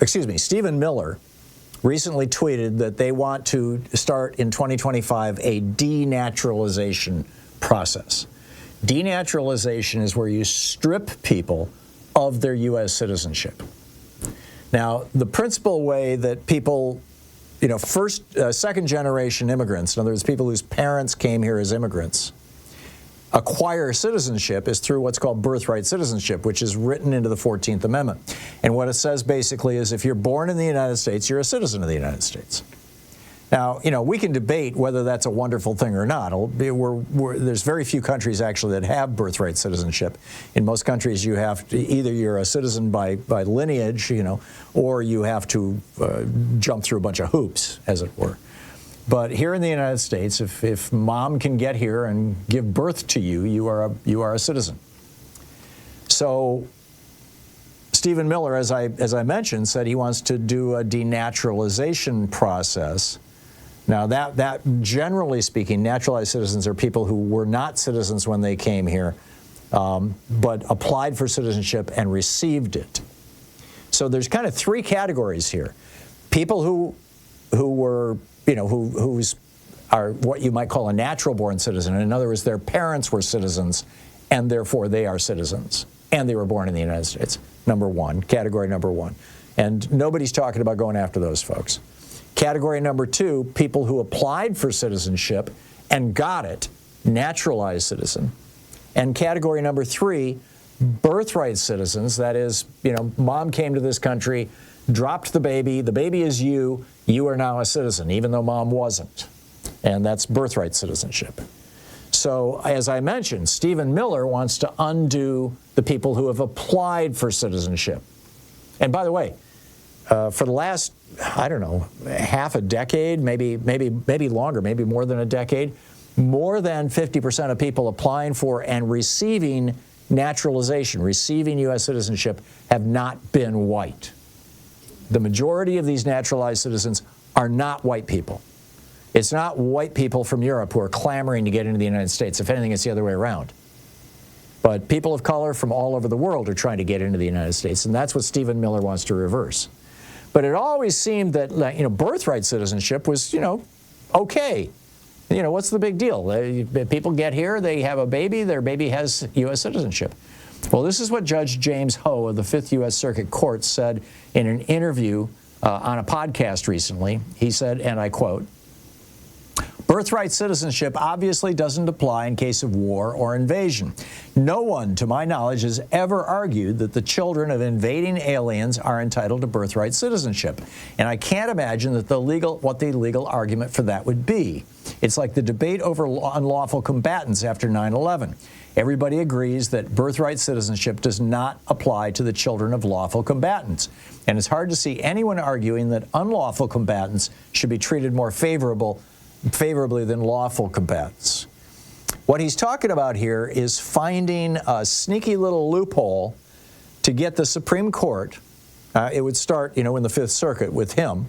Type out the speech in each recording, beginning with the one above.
Stephen Miller recently tweeted that they want to start in 2025 a denaturalization process. Denaturalization is where you strip people of their U.S. citizenship. Now, the principal way that people, second-generation immigrants, in other words, people whose parents came here as immigrants, acquire citizenship is through what's called birthright citizenship, which is written into the 14th Amendment. And what it says basically is if you're born in the United States, you're a citizen of the United States. Now, we can debate whether that's a wonderful thing or not. There's very few countries actually that have birthright citizenship. In most countries, you have to, either you're a citizen by lineage, or you have to jump through a bunch of hoops, as it were. But here in the United States, if mom can get here and give birth to you, you are a citizen. So Stephen Miller, as I mentioned, said he wants to do a denaturalization process. Now that generally speaking, naturalized citizens are people who were not citizens when they came here, but applied for citizenship and received it. So there's kind of three categories here: people who were who's are what you might call a natural-born citizen. In other words, their parents were citizens, and therefore they are citizens, and they were born in the United States. Category number one. And nobody's talking about going after those folks. Category number two, people who applied for citizenship and got it, naturalized citizen. And category number three, birthright citizens. That is, mom came to this country, dropped the baby is you are now a citizen, even though mom wasn't. And that's birthright citizenship. So, as I mentioned, Stephen Miller wants to undo the people who have applied for citizenship. And by the way, for the last, half a decade, maybe longer, maybe more than a decade, more than 50% of people applying for and receiving naturalization, receiving U.S. citizenship, have not been white. The majority of these naturalized citizens are not white people. It's not white people from Europe who are clamoring to get into the United States. If anything, it's the other way around. But people of color from all over the world are trying to get into the United States, and that's what Stephen Miller wants to reverse. But it always seemed that, birthright citizenship was, okay. What's the big deal? People get here, they have a baby, their baby has U.S. citizenship. Well, this is what Judge James Ho of the 5th U.S. Circuit Court said in an interview on a podcast recently. He said, and I quote, "Birthright citizenship obviously doesn't apply in case of war or invasion. No one, to my knowledge, has ever argued that the children of invading aliens are entitled to birthright citizenship. And I can't imagine that what the legal argument for that would be. It's like the debate over unlawful combatants after 9/11. Everybody agrees that birthright citizenship does not apply to the children of lawful combatants. And it's hard to see anyone arguing that unlawful combatants should be treated more favorably than lawful combatants." What he's talking about here is finding a sneaky little loophole to get the Supreme Court, it would start, in the Fifth Circuit with him,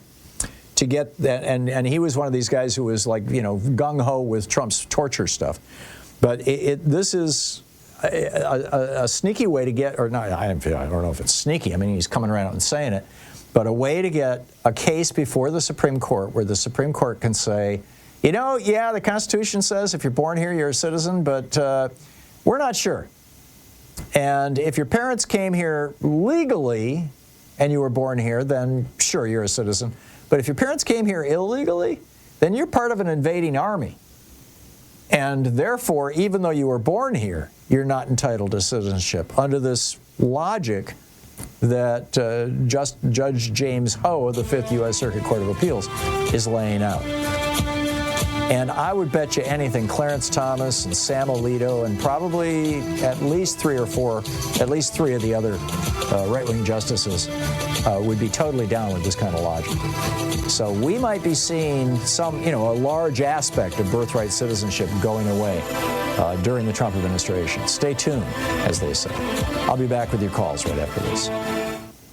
to get that, and he was one of these guys who was like, gung-ho with Trump's torture stuff. But this is a sneaky way to get, or not, I don't know if it's sneaky, he's coming around and saying it, but a way to get a case before the Supreme Court where the Supreme Court can say, yeah, the Constitution says if you're born here, you're a citizen, but we're not sure. And if your parents came here legally and you were born here, then sure, you're a citizen. But if your parents came here illegally, then you're part of an invading army. And therefore, even though you were born here, you're not entitled to citizenship under this logic that Judge James Ho of the 5th U.S. Circuit Court of Appeals is laying out. And I would bet you anything, Clarence Thomas and Sam Alito and probably at least three of the other right-wing justices would be totally down with this kind of logic. So we might be seeing a large aspect of birthright citizenship going away during the Trump administration. Stay tuned, as they say. I'll be back with your calls right after this.